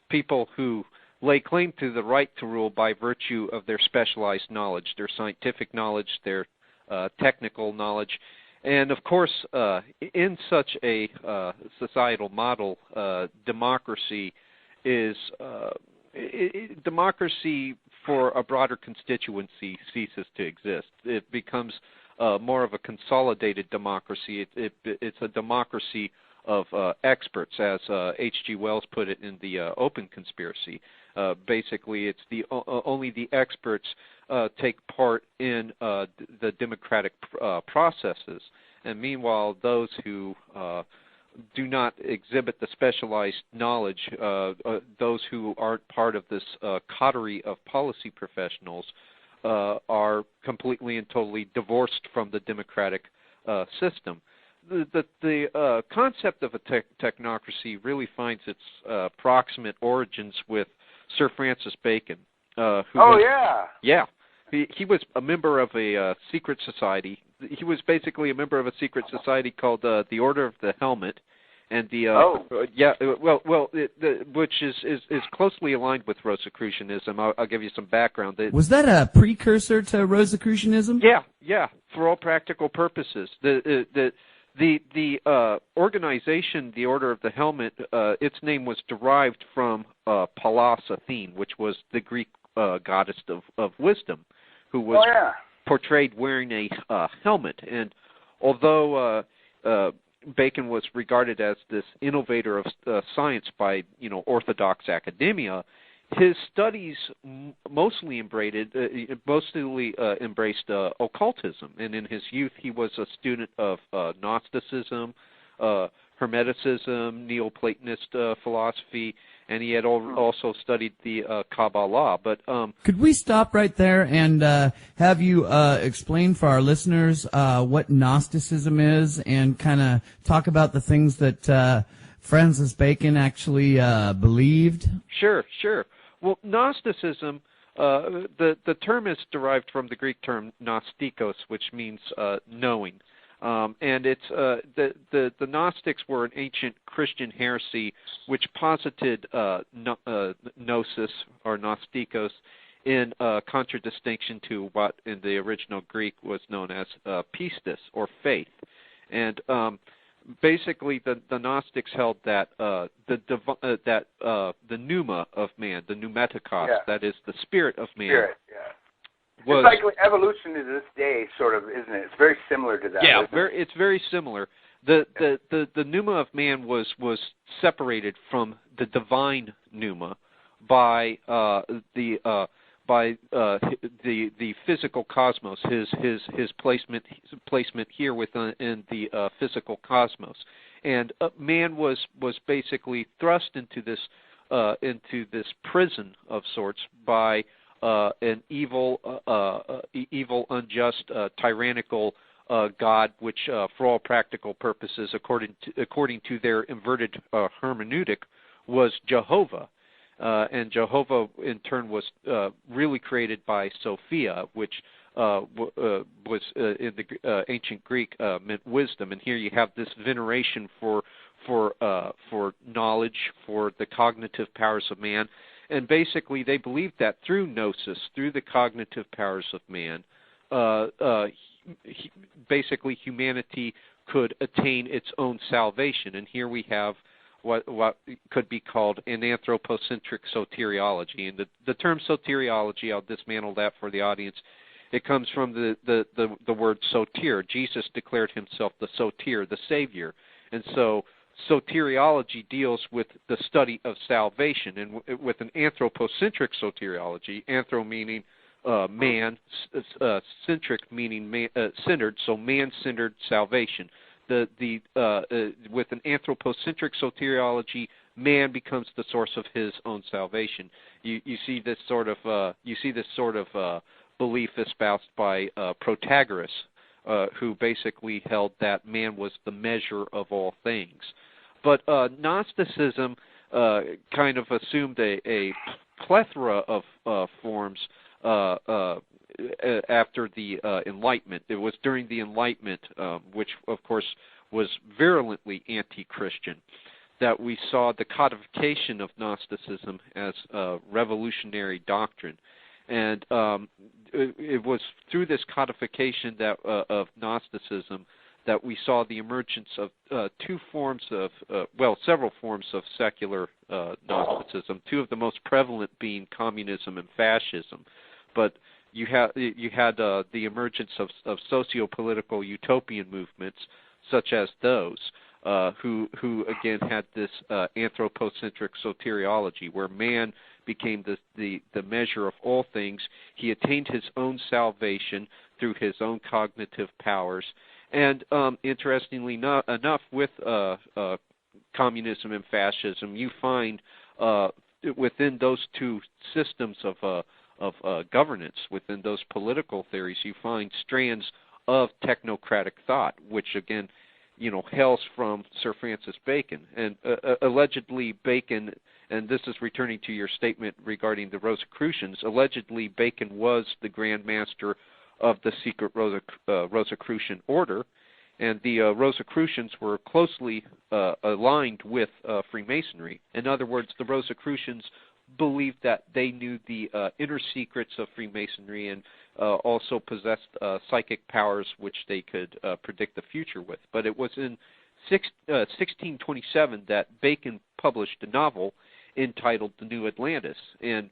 people who lay claim to the right to rule by virtue of their specialized knowledge, their scientific knowledge, their technical knowledge. And, of course, in such a societal model, democracy is democracy for a broader constituency ceases to exist. It becomes more of a consolidated democracy. It's a democracy of experts, as H.G. Wells put it in the Open Conspiracy. Basically, it's only the experts take part in the democratic processes, and meanwhile, those who do not exhibit the specialized knowledge, those who aren't part of this coterie of policy professionals, are completely and totally divorced from the democratic system. The concept of a technocracy really finds its proximate origins with Sir Francis Bacon. He was a member of a secret society. He was basically a member of a secret society called the Order of the Helmet, and which is closely aligned with Rosicrucianism. I'll give you some background. Was that a precursor to Rosicrucianism? Yeah, for all practical purposes. The organization, the Order of the Helmet, its name was derived from Pallas Athene, which was the Greek goddess of wisdom, who was portrayed wearing a helmet. And although Bacon was regarded as this innovator of science by orthodox academia, his studies mostly embraced occultism, and in his youth he was a student of Gnosticism, Hermeticism, Neoplatonist philosophy, and he had also studied the Kabbalah. But could we stop right there and have you explain for our listeners what Gnosticism is, and kind of talk about the things that Francis Bacon actually believed? Sure. Well, Gnosticism, the term is derived from the Greek term gnostikos, which means knowing. And it's the Gnostics were an ancient Christian heresy which posited gnosis or gnostikos in contradistinction to what in the original Greek was known as pistis, or faith. And basically, the Gnostics held that the pneuma of man, the pneumatikos, that is the spirit of man. It's like evolution to this day, sort of, isn't it? It's very similar to that. Yeah, it's very similar. The pneuma of man was separated from the divine pneuma by the physical cosmos, his placement here within the physical cosmos, and man was basically thrust into this prison of sorts by an evil, unjust, tyrannical God, which, for all practical purposes, according to their inverted hermeneutic, was Jehovah. And Jehovah, in turn, was really created by Sophia, which was in the ancient Greek meant wisdom. And here you have this veneration for knowledge, for the cognitive powers of man. And basically, they believed that through gnosis, through the cognitive powers of man, basically humanity could attain its own salvation. And here we have what could be called an anthropocentric soteriology. And the term soteriology, I'll dismantle that for the audience. It comes from the word soter. Jesus declared himself the soter, the Savior. And so soteriology deals with the study of salvation, and with an anthropocentric soteriology, anthro meaning man, centric meaning centered, so man-centered salvation. With an anthropocentric soteriology, man becomes the source of his own salvation. You see this sort of belief espoused by Protagoras, who basically held that man was the measure of all things. But Gnosticism kind of assumed a plethora of forms after the Enlightenment. It was during the Enlightenment, which, of course, was virulently anti-Christian, that we saw the codification of Gnosticism as a revolutionary doctrine. And it was through this codification of Gnosticism that we saw the emergence of several forms of secular Gnosticism, two of the most prevalent being communism and fascism. But you had the emergence of socio-political utopian movements such as those, who again had this anthropocentric soteriology, where man became the measure of all things. He attained his own salvation through his own cognitive powers. And interestingly enough, with communism and fascism, you find within those two systems of governance, within those political theories, you find strands of technocratic thought, which again, hails from Sir Francis Bacon. And allegedly Bacon, and this is returning to your statement regarding the Rosicrucians, allegedly Bacon was the Grand Master of the secret Rosicrucian order, and the Rosicrucians were closely aligned with Freemasonry. In other words, the Rosicrucians believed that they knew the inner secrets of Freemasonry and also possessed psychic powers which they could predict the future with. But it was in 1627 that Bacon published a novel entitled The New Atlantis. And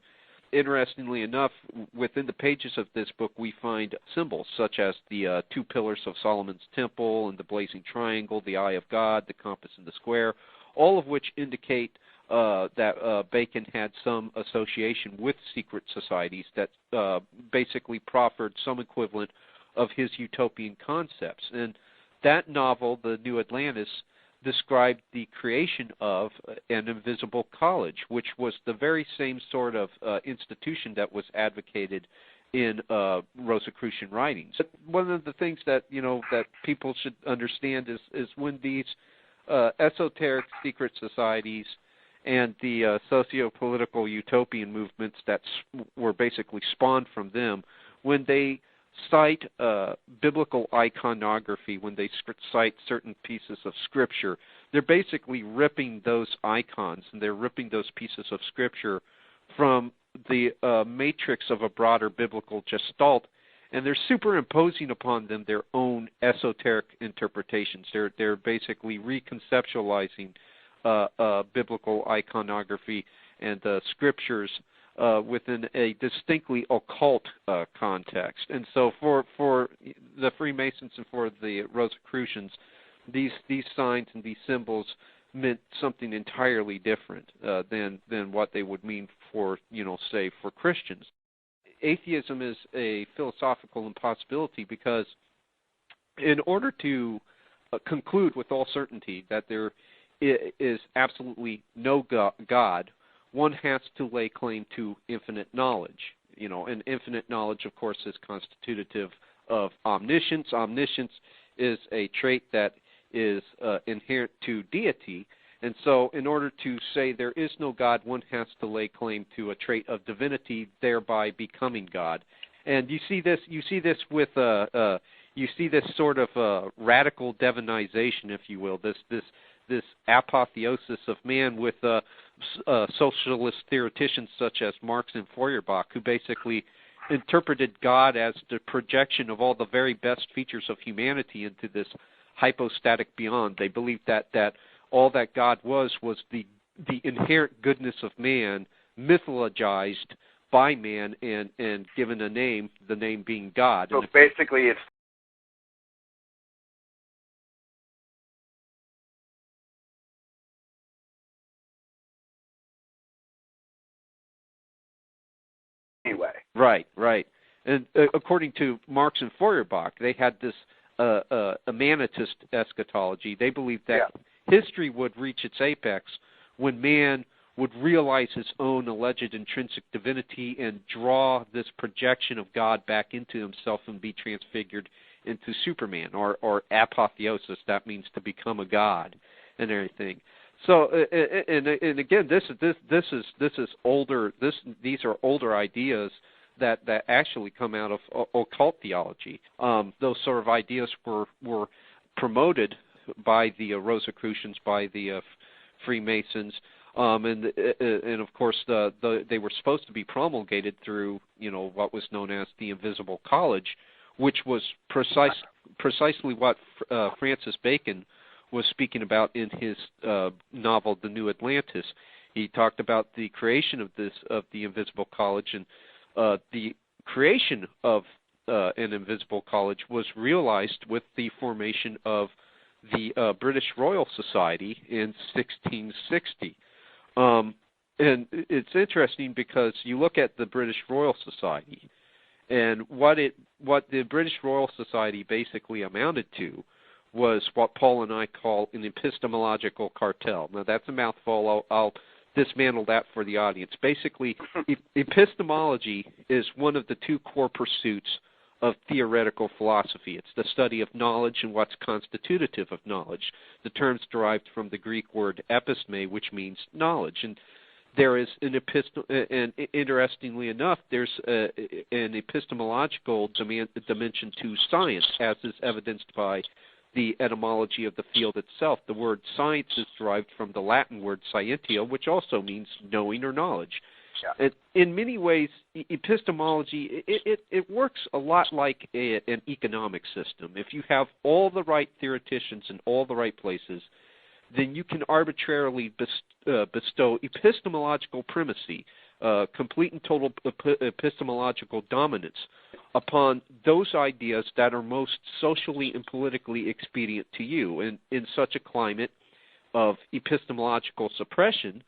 interestingly enough, within the pages of this book, we find symbols such as the two pillars of Solomon's Temple and the blazing triangle, the eye of God, the compass and the square, all of which indicate that Bacon had some association with secret societies that basically proffered some equivalent of his utopian concepts. And that novel, The New Atlantis, described the creation of an invisible college, which was the very same sort of institution that was advocated in Rosicrucian writings. But one of the things that that people should understand is when these esoteric secret societies and the socio-political utopian movements that were basically spawned from them, when they cite biblical iconography, when they cite certain pieces of Scripture, they're basically ripping those icons and they're ripping those pieces of Scripture from the matrix of a broader biblical gestalt, and they're superimposing upon them their own esoteric interpretations. They're basically reconceptualizing biblical iconography and Scriptures within a distinctly occult context. And so for the Freemasons and for the Rosicrucians, these signs and these symbols meant something entirely different than what they would mean for, say, for Christians. Atheism is a philosophical impossibility because in order to conclude with all certainty that there is absolutely no God, one has to lay claim to infinite knowledge. And infinite knowledge, of course, is constitutive of omniscience. Omniscience is a trait that is inherent to deity. And so in order to say there is no God, one has to lay claim to a trait of divinity, thereby becoming God. And you see this with you see this sort of radical divinization, if you will, this apotheosis of man with socialist theoreticians such as Marx and Feuerbach, who basically interpreted God as the projection of all the very best features of humanity into this hypostatic beyond. They believed that all that God was the inherent goodness of man, mythologized by man and given a name, the name being God. So basically it's anyway. Right. And according to Marx and Feuerbach, they had this humanitist eschatology. They believed that history would reach its apex when man would realize his own alleged intrinsic divinity and draw this projection of God back into himself and be transfigured into Superman or apotheosis. That means to become a god and everything. So and again, this is older. These are older ideas that actually come out of occult theology. Those sort of ideas were promoted by the Rosicrucians, by the Freemasons, and of course they were supposed to be promulgated through what was known as the Invisible College, which was precisely what Francis Bacon was speaking about in his novel The New Atlantis. He talked about the creation of the Invisible College, and the creation of an Invisible College was realized with the formation of the British Royal Society in 1660. And it's interesting because you look at the British Royal Society, and what the British Royal Society basically amounted to was what Paul and I call an epistemological cartel. Now, that's a mouthful. I'll dismantle that for the audience. Basically, epistemology is one of the two core pursuits of theoretical philosophy. It's the study of knowledge and what's constitutive of knowledge. The term's derived from the Greek word episteme, which means knowledge. And there is and interestingly enough, there's an epistemological dimension to science, as is evidenced by the etymology of the field itself. The word science is derived from the Latin word scientia, which also means knowing or knowledge. Yeah. And in many ways, epistemology, it works a lot like an economic system. If you have all the right theoreticians in all the right places, then you can arbitrarily bestow epistemological primacy, complete and total epistemological dominance upon those ideas that are most socially and politically expedient to you. And in such a climate of epistemological suppression,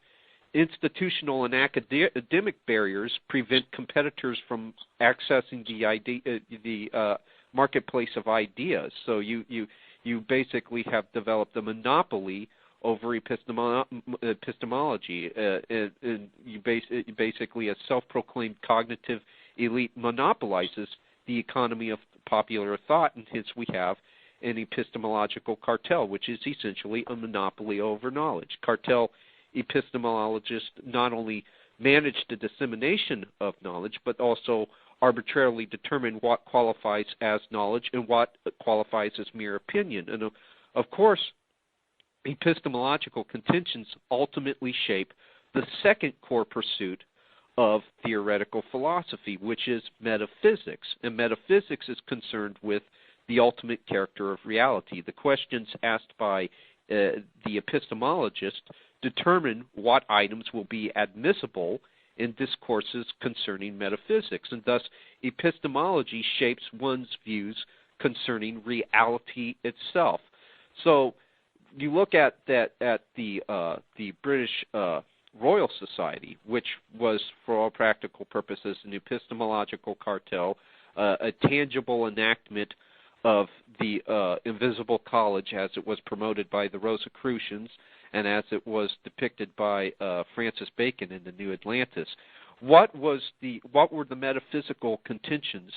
institutional and academic barriers prevent competitors from accessing the marketplace of ideas. So you basically have developed a monopoly over epistemology, and you basically, a self-proclaimed cognitive elite, monopolizes the economy of popular thought, and hence we have an epistemological cartel, which is essentially a monopoly over knowledge. Cartel epistemologists not only manage the dissemination of knowledge, but also arbitrarily determine what qualifies as knowledge and what qualifies as mere opinion. And of course, epistemological contentions ultimately shape the second core pursuit of theoretical philosophy, which is metaphysics. And metaphysics is concerned with the ultimate character of reality. The questions asked by the epistemologist determine what items will be admissible in discourses concerning metaphysics, and thus epistemology shapes one's views concerning reality itself. So you look at the British Royal Society, which was, for all practical purposes, an epistemological cartel, a tangible enactment of the Invisible College as it was promoted by the Rosicrucians and as it was depicted by Francis Bacon in The New Atlantis. What were the metaphysical contentions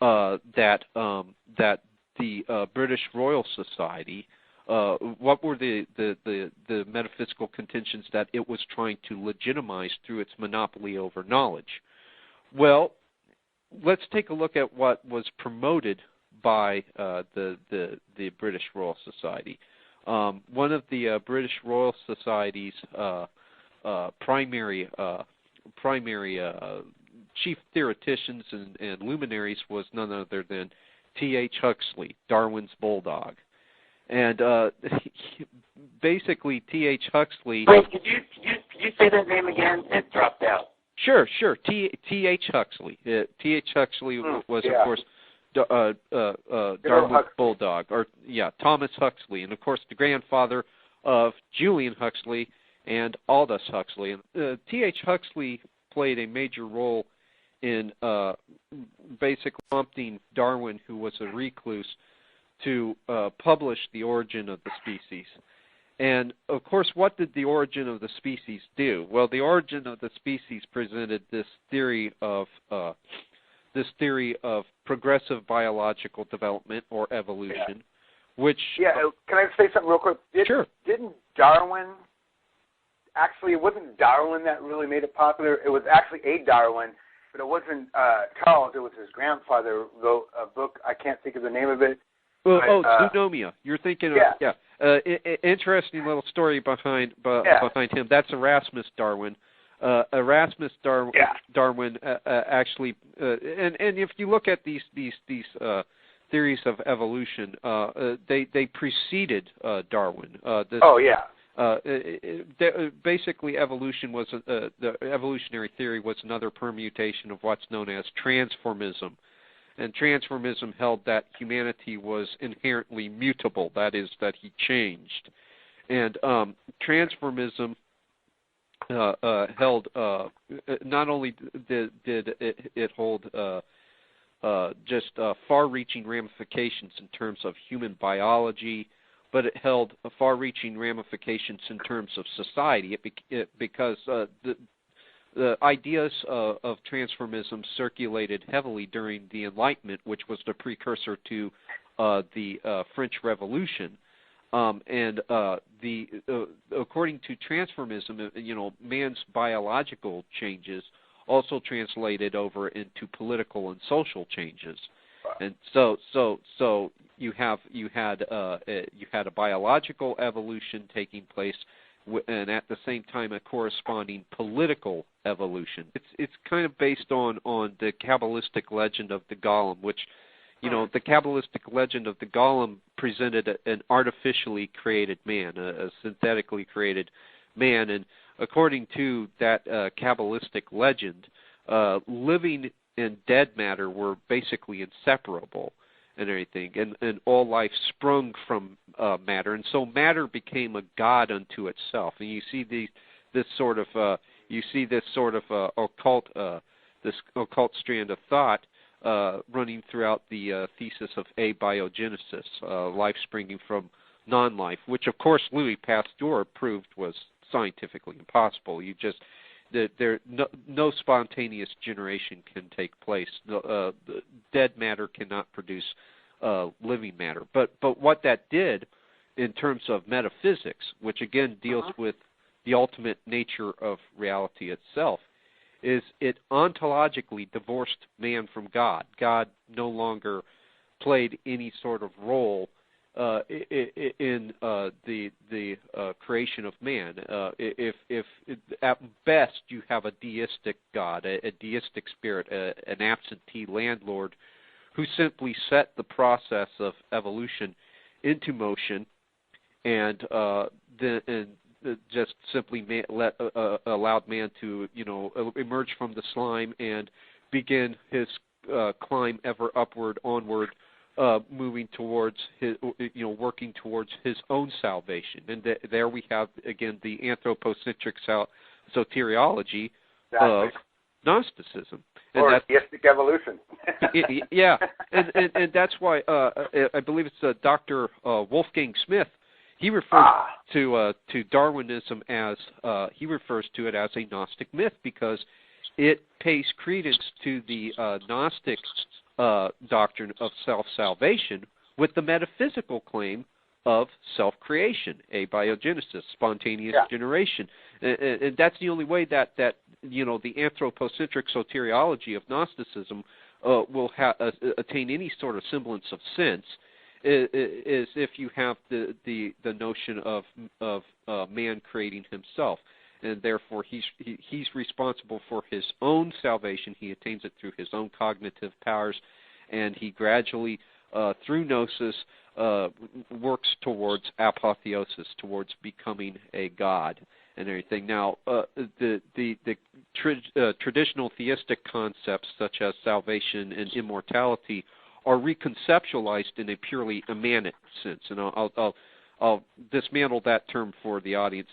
that the British Royal Society, what were the metaphysical contentions that it was trying to legitimize through its monopoly over knowledge? Well, let's take a look at what was promoted by the British Royal Society. One of the British Royal Society's primary chief theoreticians and luminaries was none other than T.H. Huxley, Darwin's bulldog. And basically, T.H. Huxley... Wait, could you say that name again? It dropped out. Sure. T.H. Huxley. T.H. Huxley was, of course, Darwin's bulldog, Thomas Huxley, and of course the grandfather of Julian Huxley and Aldous Huxley. And T.H. Huxley played a major role in basically prompting Darwin, who was a recluse, to publish The Origin of the Species. And of course, what did The Origin of the Species do? Well, The Origin of the Species presented this theory of progressive biological development or evolution, which... Yeah, can I say something real quick? Sure. Didn't Darwin... Actually, it wasn't Darwin that really made it popular. It was actually a Darwin, but it wasn't Charles. It was his grandfather wrote a book. I can't think of the name of it. Zoonomia. You're thinking of interesting little story behind him. That's Erasmus Darwin. Darwin actually, and if you look at these theories of evolution, they preceded Darwin. Basically, evolution was the evolutionary theory was another permutation of what's known as transformism. And transformism held that humanity was inherently mutable, that is, that he changed. And transformism held, not only did it hold just far-reaching ramifications in terms of human biology, but it held far-reaching ramifications in terms of society because the ideas of transformism circulated heavily during the Enlightenment, which was the precursor to the French Revolution. According to transformism, man's biological changes also translated over into political and social changes. And so you had a biological evolution taking place, and at the same time a corresponding political evolution. It's kind of based on the Kabbalistic legend of the Golem, which, the Kabbalistic legend of the Golem presented an artificially created man, a synthetically created man, and according to that Kabbalistic legend, living and dead matter were basically inseparable and everything, and all life sprung from matter, and so matter became a god unto itself. And you see this sort of occult strand of thought running throughout the thesis of abiogenesis, life springing from non-life, which of course Louis Pasteur proved was scientifically impossible. No spontaneous generation can take place. Dead matter cannot produce living matter. But what that did in terms of metaphysics, which again deals with the ultimate nature of reality itself, is it ontologically divorced man from God. God no longer played any sort of role in the creation of man. If at best you have a deistic God, a deistic spirit, an absentee landlord who simply set the process of evolution into motion and just simply allowed man to emerge from the slime and begin his climb ever upward, onward, moving towards his, working towards his own salvation. And there we have, again, the anthropocentric soteriology of Gnosticism. Or theistic evolution. Yeah, and that's why I believe it's Dr. Wolfgang Smith. He refers to Darwinism as he refers to it as a Gnostic myth because it pays credence to the Gnostic doctrine of self-salvation with the metaphysical claim of self-creation, abiogenesis, spontaneous generation. And that's the only way that the anthropocentric soteriology of Gnosticism will attain any sort of semblance of sense, is if you have the notion of man creating himself. And therefore he's responsible for his own salvation. He attains it through his own cognitive powers, and he gradually, through gnosis, works towards apotheosis, towards becoming a god and everything. Now, the traditional theistic concepts such as salvation and immortality are reconceptualized in a purely immanent sense, and I'll dismantle that term for the audience.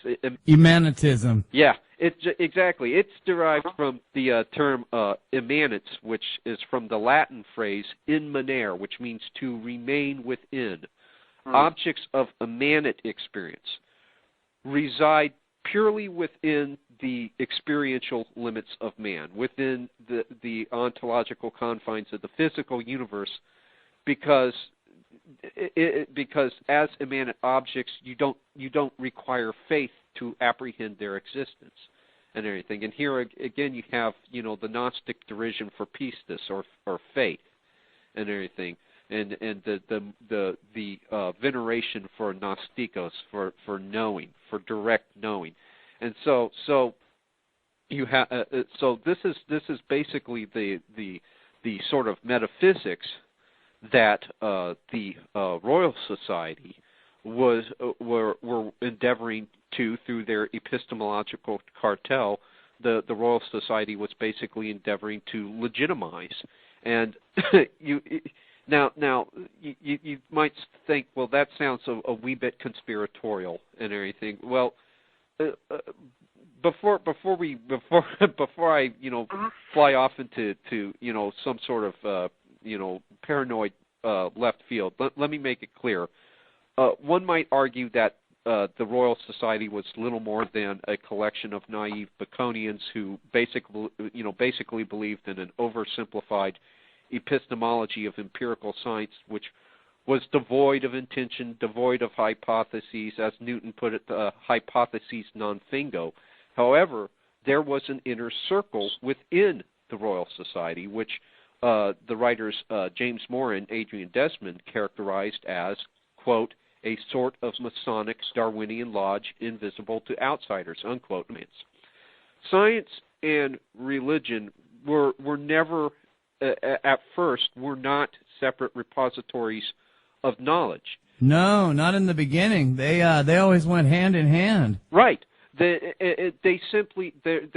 Emanatism. Yeah, exactly. It's derived from the term immanence, which is from the Latin phrase in manere, which means to remain within. Objects of immanent experience reside purely within the experiential limits of man, within the ontological confines of the physical universe, because as immanent objects, you don't require faith to apprehend their existence and everything. And here again, you have the Gnostic derision for pistis or faith and everything. and the veneration for gnostikos, for knowing, for direct knowing, and so you have so this is basically the sort of metaphysics that the Royal Society were endeavoring to, through their epistemological cartel. The Royal Society was basically endeavoring to legitimize, and you might think, well, that sounds a wee bit conspiratorial and everything. Well, before I fly off into some sort of paranoid left field, let me make it clear. One might argue that the Royal Society was little more than a collection of naive Baconians who basically believed in an oversimplified epistemology of empirical science, which was devoid of intention, devoid of hypotheses, as Newton put it, hypotheses non fingo. However, there was an inner circle within the Royal Society, which the writers James Moore and Adrian Desmond characterized as, quote, a sort of Masonic Darwinian lodge invisible to outsiders, unquote. Science and religion were never, at first, were not separate repositories of knowledge. No, not in the beginning. They always went hand in hand. Right. They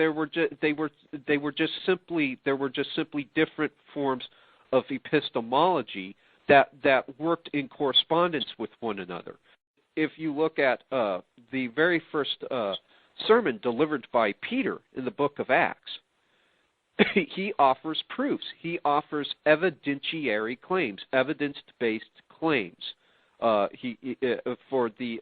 were just simply different forms of epistemology that worked in correspondence with one another. If you look at the very first sermon delivered by Peter in the book of Acts, he offers proofs. He offers evidentiary claims, evidence-based claims for the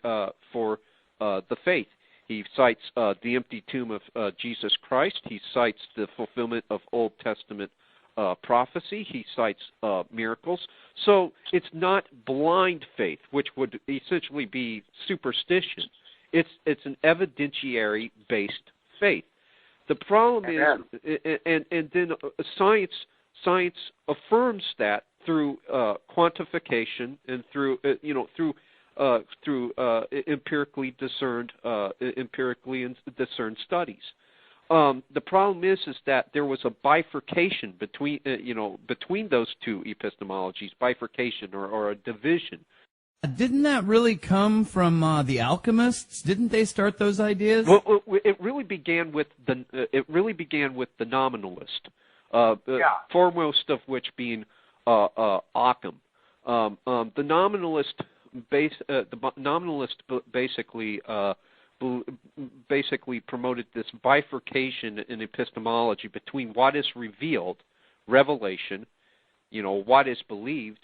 faith. He cites the empty tomb of Jesus Christ. He cites the fulfillment of Old Testament prophecy. He cites miracles. So it's not blind faith, which would essentially be superstition. It's an evidentiary-based faith. The problem is, and then science affirms that through quantification and through empirically discerned studies. The problem is that there was a bifurcation between those two epistemologies, bifurcation or a division. Didn't that really come from the alchemists? Didn't they start those ideas? Well, it really began with the nominalist, foremost of which being Occam. The nominalist basically promoted this bifurcation in epistemology between what is revealed, revelation, what is believed,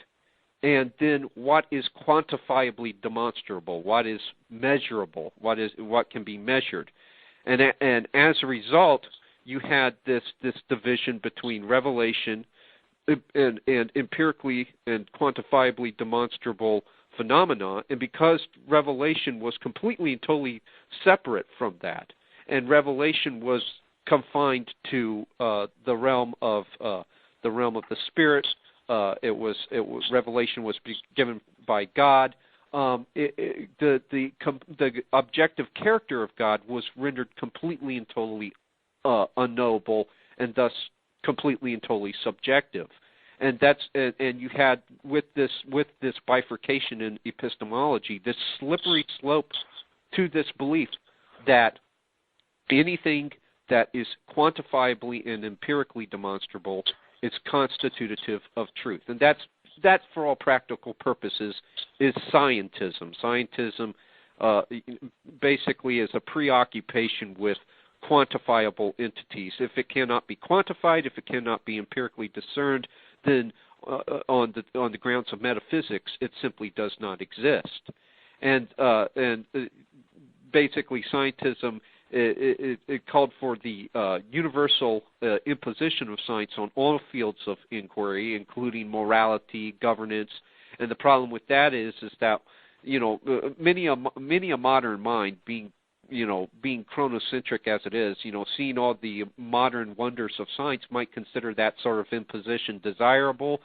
and then what is quantifiably demonstrable, what is measurable, what can be measured. And as a result, you had this division between revelation and empirically and quantifiably demonstrable phenomena, and because revelation was completely and totally separate from that, and revelation was confined to the realm of the spirit, revelation was given by God. The objective character of God was rendered completely and totally unknowable, and thus completely and totally subjective. And you had with this bifurcation in epistemology, this slippery slope to this belief that anything that is quantifiably and empirically demonstrable is constitutive of truth. And that for all practical purposes is scientism. Scientism basically is a preoccupation with quantifiable entities. If it cannot be quantified, if it cannot be empirically discerned, then on the grounds of metaphysics, it simply does not exist. And basically, scientism it called for the universal imposition of science on all fields of inquiry, including morality, governance. And the problem with that is that many a modern mind, being chronocentric as it is, seeing all the modern wonders of science, might consider that sort of imposition desirable.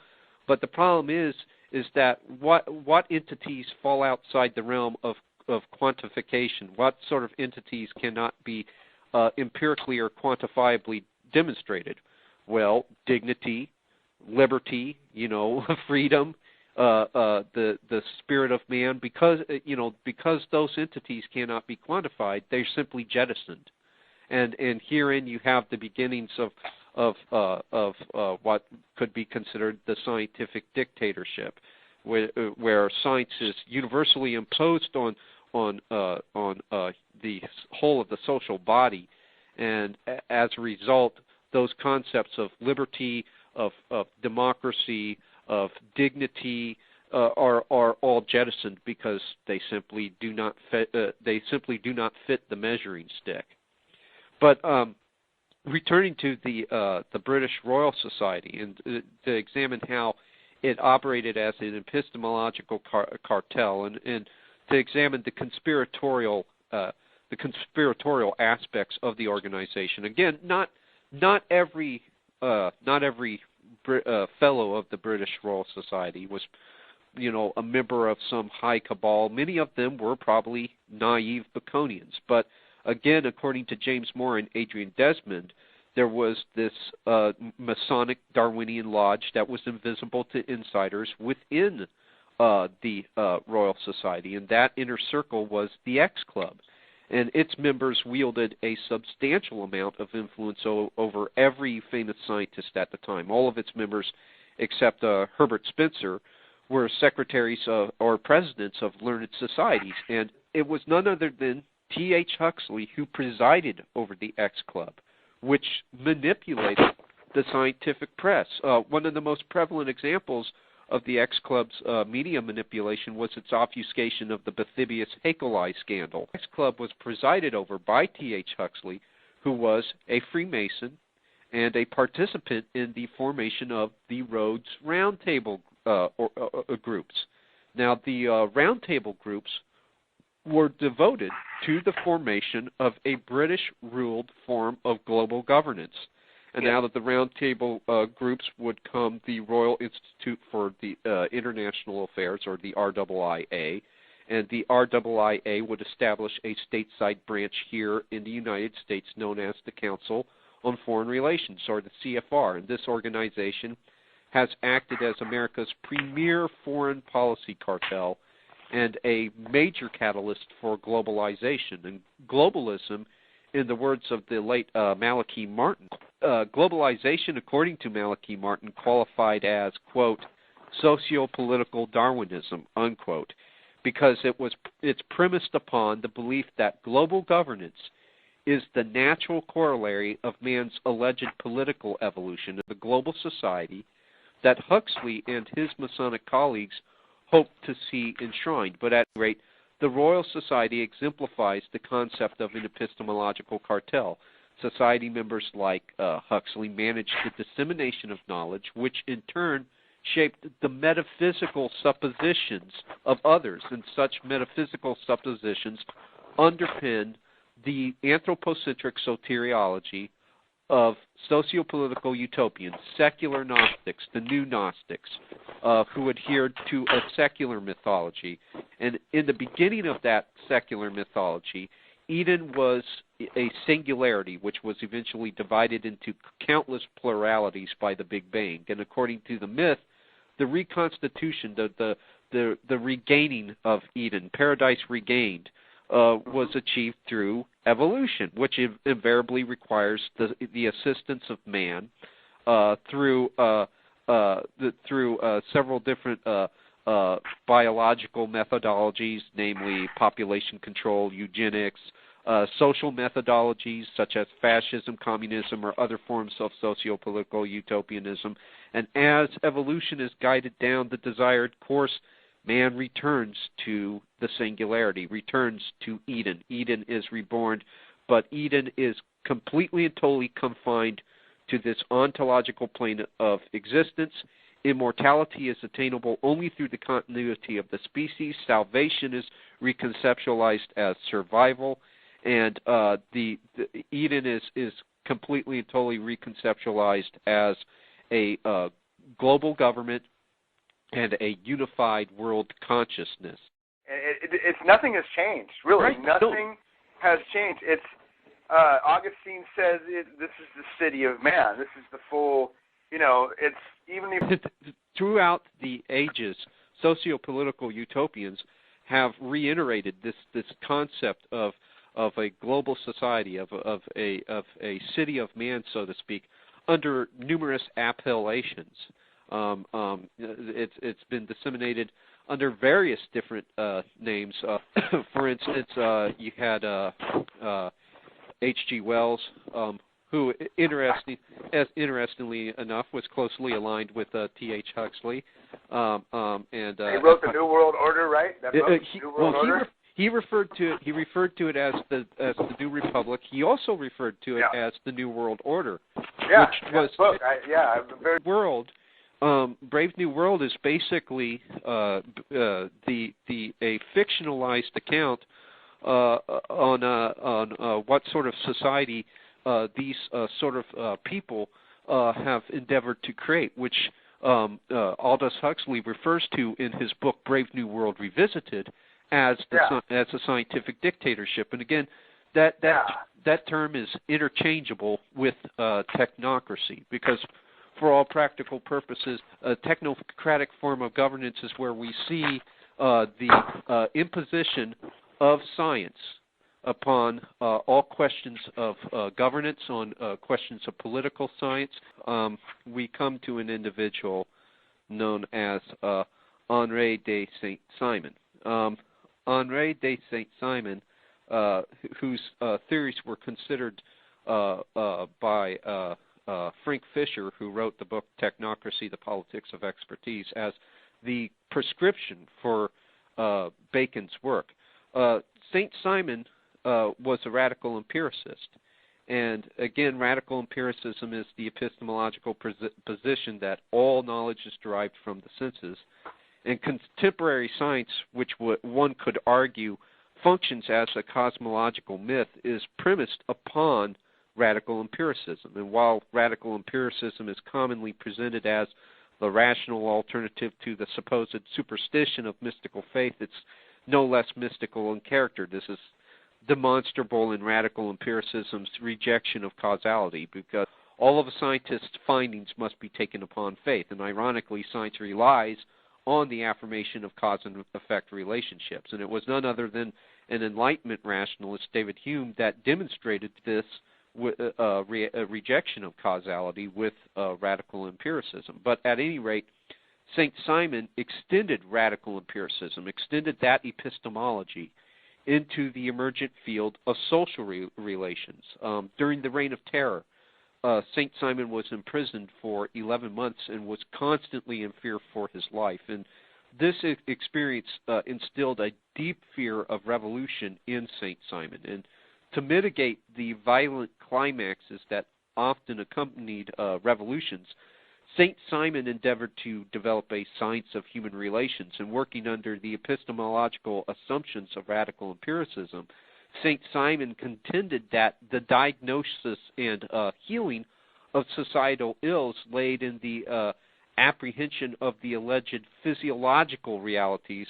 But the problem is is that what entities fall outside the realm of quantification, what sort of entities cannot be empirically or quantifiably demonstrated? Well, dignity, liberty, freedom, the spirit of man, because those entities cannot be quantified, they're simply jettisoned, and herein you have the beginnings of what could be considered the scientific dictatorship, where science is universally imposed on the whole of the social body, and as a result, those concepts of liberty, of democracy, of dignity are all jettisoned because they simply do not fit. They simply do not fit the measuring stick. But returning to the British Royal Society and to examine how it operated as an epistemological cartel, and to examine the conspiratorial aspects of the organization. Again, not every fellow of the British Royal Society was, a member of some high cabal. Many of them were probably naive Baconians. But again, according to James Moore and Adrian Desmond, there was this Masonic Darwinian lodge that was invisible to insiders within the Royal Society, and that inner circle was the X Club. And its members wielded a substantial amount of influence over every famous scientist at the time. All of its members, except Herbert Spencer, were secretaries or presidents of learned societies. And it was none other than T.H. Huxley who presided over the X Club, which manipulated the scientific press. One of the most prevalent examples of the X Club's media manipulation was its obfuscation of the Bathybius-Haeckelii scandal. The X Club was presided over by T.H. Huxley, who was a Freemason and a participant in the formation of the Rhodes Roundtable groups. Now, the Roundtable groups were devoted to the formation of a British-ruled form of global governance. And now that the Roundtable groups would come the Royal Institute for the International Affairs, or the RIIA, and the RIIA would establish a stateside branch here in the United States known as the Council on Foreign Relations, or the CFR. And this organization has acted as America's premier foreign policy cartel and a major catalyst for globalization. And globalism, in the words of the late Malachi Martin, globalization, according to Malachi Martin, qualified as, quote, socio-political Darwinism, unquote, because it's premised upon the belief that global governance is the natural corollary of man's alleged political evolution of the global society that Huxley and his Masonic colleagues hoped to see enshrined. But at any rate, the Royal Society exemplifies the concept of an epistemological cartel. Society members like Huxley managed the dissemination of knowledge, which in turn shaped the metaphysical suppositions of others, and such metaphysical suppositions underpin the anthropocentric soteriology of sociopolitical utopians, secular Gnostics, the new Gnostics, who adhered to a secular mythology. And in the beginning of that secular mythology, Eden was a singularity which was eventually divided into countless pluralities by the Big Bang. And according to the myth, the reconstitution, the regaining of Eden, paradise regained, was achieved through evolution, which invariably requires the assistance of man through several different biological methodologies, namely population control, eugenics, social methodologies such as fascism, communism, or other forms of socio-political utopianism. And as evolution is guided down the desired course, man returns to the singularity, returns to Eden. Eden is reborn, but Eden is completely and totally confined to this ontological plane of existence. Immortality is attainable only through the continuity of the species. Salvation is reconceptualized as survival, and the Eden is completely and totally reconceptualized as a global government and a unified world consciousness. It's nothing has changed, really. Right. Nothing has changed. It's Augustine says this is the city of man. This is the full, it's even if... Throughout the ages, socio-political utopians have reiterated this concept of a global society, of a city of man, so to speak, under numerous appellations. It's been disseminated under various different names. For instance, you had H.G. Wells, who, interestingly enough, was closely aligned with T.H. Huxley. He wrote the New World Order, right? That book, New World Order? He referred to it as the New Republic. He also referred to it as the New World Order, which was book. World. Brave New World is basically a fictionalized account on what sort of society these sort of people have endeavored to create, which Aldous Huxley refers to in his book Brave New World Revisited as a scientific dictatorship. And again, that term is interchangeable with technocracy, because for all practical purposes, a technocratic form of governance is where we see the imposition of science upon all questions of governance, on questions of political science. We come to an individual known as Henri de Saint-Simon. Henri de Saint-Simon, whose theories were considered by Frank Fisher, who wrote the book Technocracy, The Politics of Expertise, as the prescription for Bacon's work. Saint-Simon was a radical empiricist. And again, radical empiricism is the epistemological position that all knowledge is derived from the senses. And contemporary science, which one could argue functions as a cosmological myth, is premised upon radical empiricism. And while radical empiricism is commonly presented as the rational alternative to the supposed superstition of mystical faith, it's no less mystical in character. This is demonstrable in radical empiricism's rejection of causality, because all of a scientist's findings must be taken upon faith. And ironically, science relies on the affirmation of cause and effect relationships. And it was none other than an Enlightenment rationalist, David Hume, that demonstrated this rejection of causality with radical empiricism. But at any rate, Saint-Simon extended radical empiricism, extended that epistemology into the emergent field of social relations. During the Reign of Terror, Saint-Simon was imprisoned for 11 months and was constantly in fear for his life. And this experience instilled a deep fear of revolution in Saint-Simon. And to mitigate the violent climaxes that often accompanied revolutions, Saint-Simon endeavored to develop a science of human relations, and working under the epistemological assumptions of radical empiricism, Saint-Simon contended that the diagnosis and healing of societal ills laid in the apprehension of the alleged physiological realities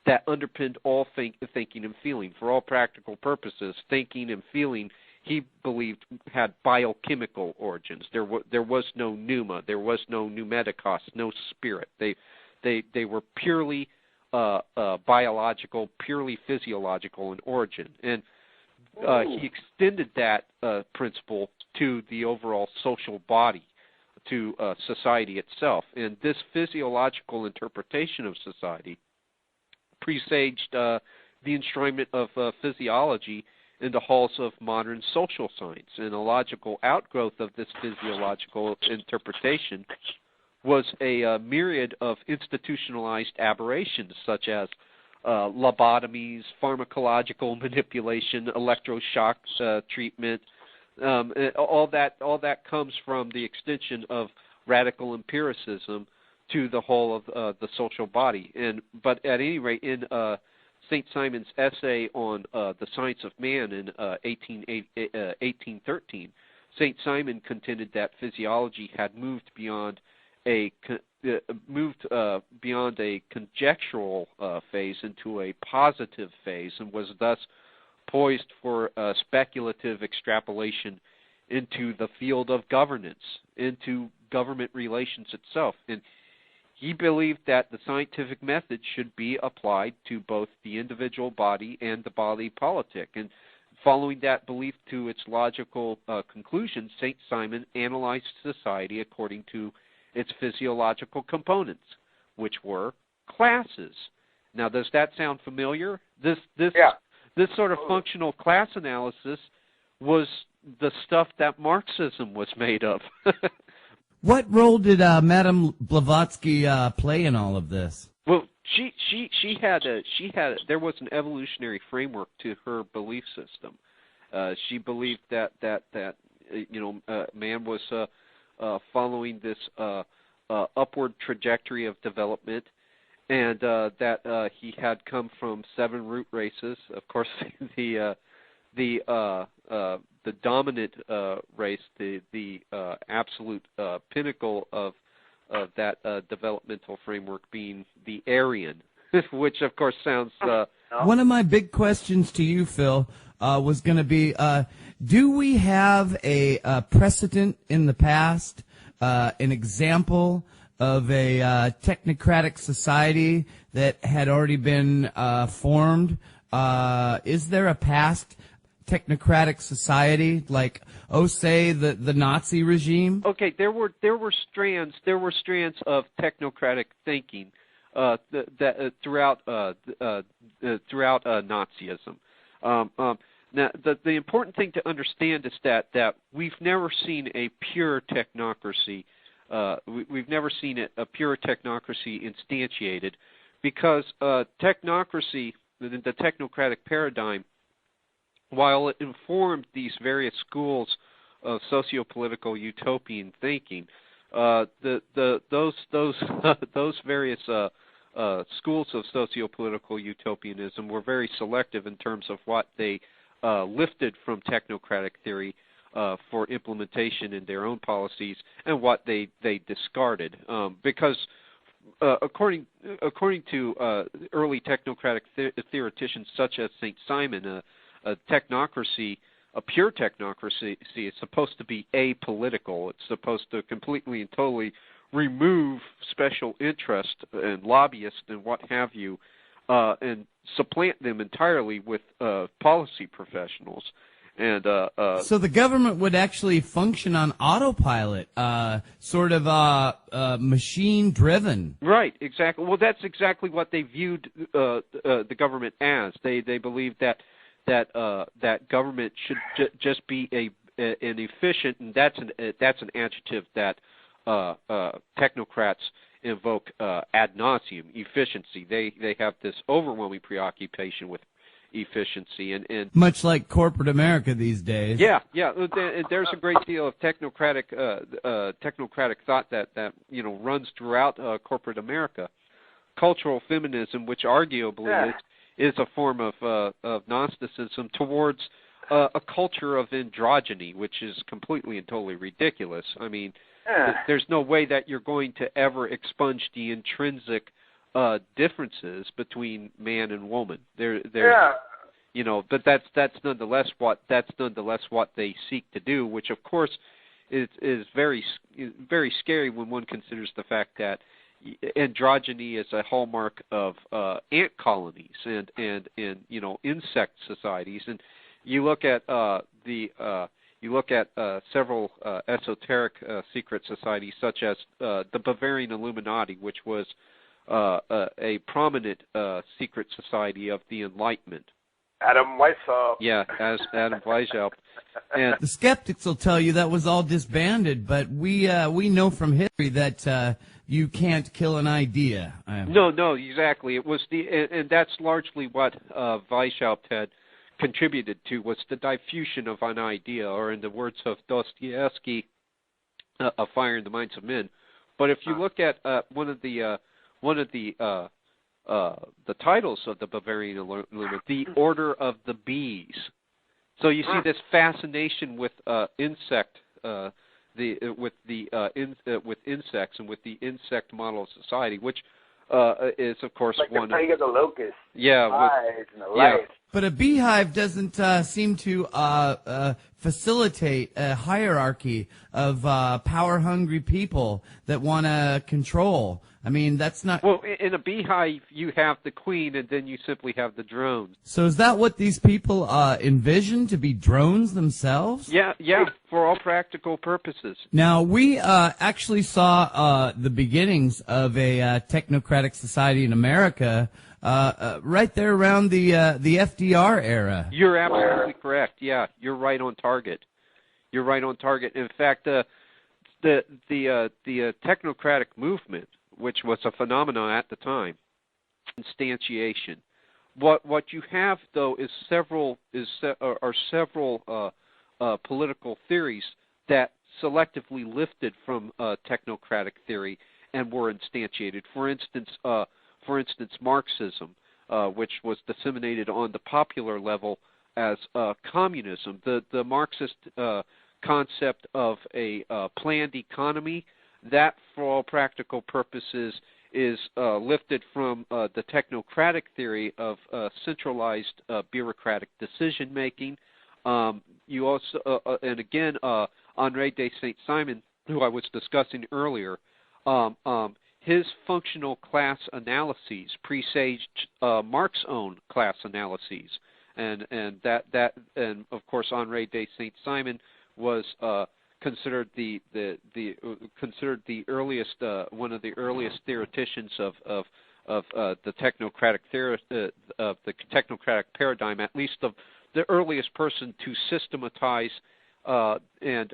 that underpinned all thinking and feeling. For all practical purposes, thinking and feeling, he believed, had biochemical origins. There was no pneuma, there was no pneumatikos, no spirit. They were purely biological, purely physiological in origin. And he extended that principle to the overall social body, to society itself. And this physiological interpretation of society presaged the enshrinement of physiology in the halls of modern social science. And a logical outgrowth of this physiological interpretation was a myriad of institutionalized aberrations, such as lobotomies, pharmacological manipulation, electroshock treatment. All that comes from the extension of radical empiricism to the whole of the social body. But at any rate, in Saint-Simon's essay on the science of man in 1813, Saint-Simon contended that physiology had moved beyond a beyond a conjectural phase into a positive phase, and was thus poised for speculative extrapolation into the field of governance, into government relations itself. And he believed that the scientific method should be applied to both the individual body and the body politic. And following that belief to its logical conclusion, St. Simon analyzed society according to its physiological components, which were classes. Now, does that sound familiar? This sort of functional class analysis was the stuff that Marxism was made of. What role did Madame Blavatsky play in all of this? Well, she had there was an evolutionary framework to her belief system. She believed that man was following this upward trajectory of development, and that he had come from 7 root races. Of course, the dominant race, the absolute pinnacle of that developmental framework being the Aryan, which of course sounds. One of my big questions to you, Phil, was going to be: do we have a precedent in the past, an example of a technocratic society that had already been formed? Is there a past technocratic society, like, say the Nazi regime? Okay, there were strands of technocratic thinking throughout Nazism. Now, the important thing to understand is that we've never seen a pure technocracy. We've never seen a pure technocracy instantiated, because technocracy, the technocratic paradigm, while it informed these various schools of socio-political utopian thinking, those various schools of socio-political utopianism were very selective in terms of what they lifted from technocratic theory for implementation in their own policies, and what they discarded, because according to early technocratic theoreticians such as St. Simon, a technocracy, a pure technocracy, is supposed to be apolitical. It's supposed to completely and totally remove special interest and lobbyists and what have you, and supplant them entirely with policy professionals. And so the government would actually function on autopilot, sort of machine-driven. Right, exactly. Well, that's exactly what they viewed the government as. They believed that government should just be an efficient, and that's an adjective that technocrats invoke ad nauseum, efficiency. They have this overwhelming preoccupation with efficiency, and much like corporate America these days. Yeah. There's a great deal of technocratic thought that runs throughout corporate America. Cultural feminism, which arguably is a form of Gnosticism towards a culture of androgyny, which is completely and totally ridiculous. I mean, there's no way that you're going to ever expunge the intrinsic differences between man and woman. But that's nonetheless what they seek to do, which of course is very scary when one considers the fact that androgyny is a hallmark of ant colonies and insect societies. And you look at several esoteric secret societies, such as the Bavarian Illuminati, which was a prominent secret society of the Enlightenment. Adam Weishaupt. Yeah, as Adam Weishaupt. And the skeptics will tell you that was all disbanded, but we know from history that you can't kill an idea. No, exactly. It was and that's largely what Weishaupt had contributed to, was the diffusion of an idea, or in the words of Dostoevsky, a fire in the minds of men. But if you look at one of the titles of the Bavarian Illuminati, the Order of the Bees. So you see this fascination with insect with insects and with the insect model of society, which is of course like one the plague of the locusts, yeah, flies and the lice. But a beehive doesn't seem to facilitate a hierarchy of power-hungry people that want to control. I mean, that's not... Well, in a beehive, you have the queen, and then you simply have the drones. So is that what these people envision, to be drones themselves? Yeah, for all practical purposes. Now, we actually saw the beginnings of a technocratic society in America right there around the FDR era. You're absolutely correct. Yeah, you're right on target. You're right on target. In fact, the technocratic movement, which was a phenomenon at the time, instantiation. What you have though is several political theories that selectively lifted from technocratic theory and were instantiated. For instance, Marxism, which was disseminated on the popular level as communism. The Marxist concept of a planned economy, that for all practical purposes is lifted from the technocratic theory of centralized bureaucratic decision making. You also, and again, Henri de Saint-Simon, who I was discussing earlier, his functional class analyses presaged Marx's own class analyses, and of course Henri de Saint-Simon was considered the earliest one of the earliest theoreticians of the technocratic of the technocratic paradigm, at least the earliest person to systematize and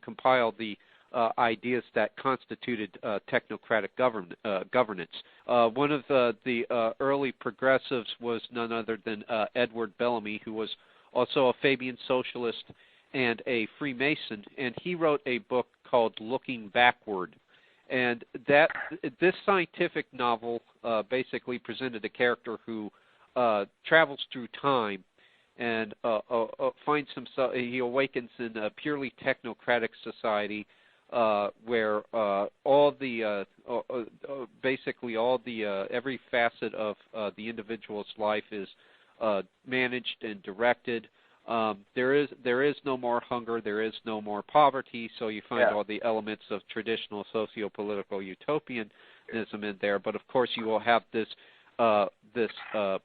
compile the ideas that constituted technocratic governance. One of the early progressives was none other than Edward Bellamy, who was also a Fabian socialist and a Freemason, and he wrote a book called Looking Backward. And this scientific novel basically presented a character who travels through time and finds himself, he awakens in a purely technocratic society where every facet of the individual's life is managed and directed. There is no more hunger, there is no more poverty, so you find all the elements of traditional socio-political utopianism in there. But of course, you will have this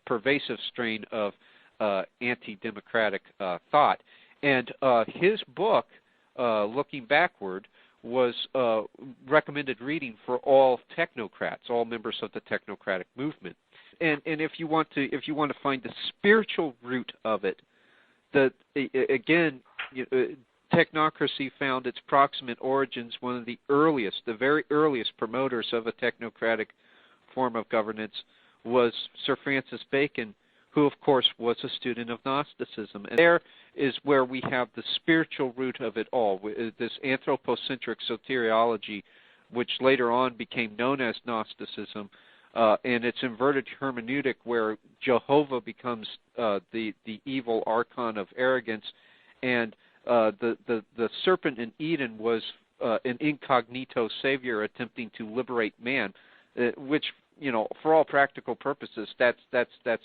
pervasive strain of anti-democratic thought. And his book, Looking Backward, was recommended reading for all technocrats, all members of the technocratic movement. And if you want to find the spiritual root of it, technocracy found its proximate origins. One of the very earliest promoters of a technocratic form of governance was Sir Francis Bacon, who of course was a student of Gnosticism. And there is where we have the spiritual root of it all, this anthropocentric soteriology, which later on became known as Gnosticism, and its inverted hermeneutic, where Jehovah becomes the evil archon of arrogance, and the serpent in Eden was an incognito savior attempting to liberate man, which, for all practical purposes, that's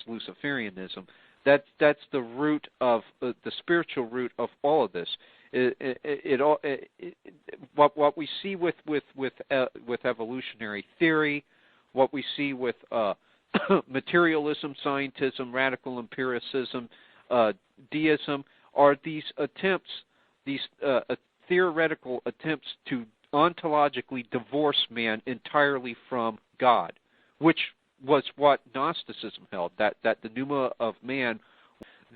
Luciferianism. That's the root of the spiritual root of all of this. What we see with evolutionary theory, what we see with materialism, scientism, radical empiricism, deism, are these attempts, these theoretical attempts to ontologically divorce man entirely from God, which was what Gnosticism held. That the pneuma of man,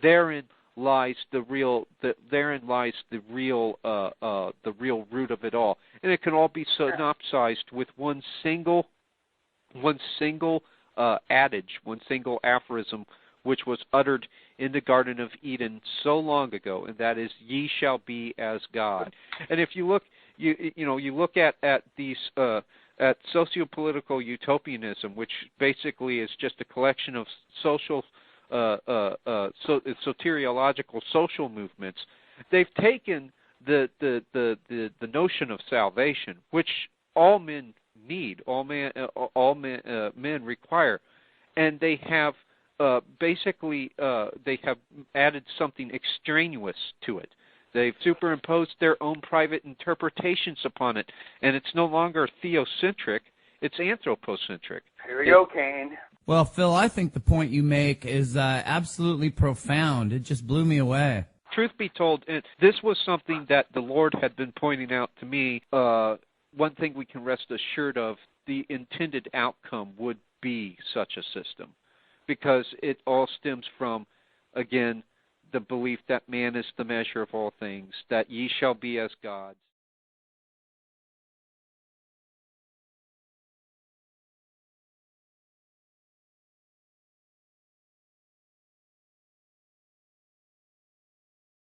therein lies the real root of it all, and it can all be synopsized with one single adage, one single aphorism, which was uttered in the Garden of Eden so long ago, and that is, "Ye shall be as God." And if you look, you look at these at sociopolitical utopianism, which basically is just a collection of soteriological social movements. They've taken the notion of salvation, which all men need, men require, and they have they have added something extraneous to it. They've superimposed their own private interpretations upon it, and it's no longer theocentric, it's anthropocentric. Here we go, Kane. Well, Phil, I think the point you make is absolutely profound. It just blew me away. Truth be told, this was something that the Lord had been pointing out to me. One thing we can rest assured of, the intended outcome would be such a system, because it all stems from, again, the belief that man is the measure of all things, that ye shall be as gods.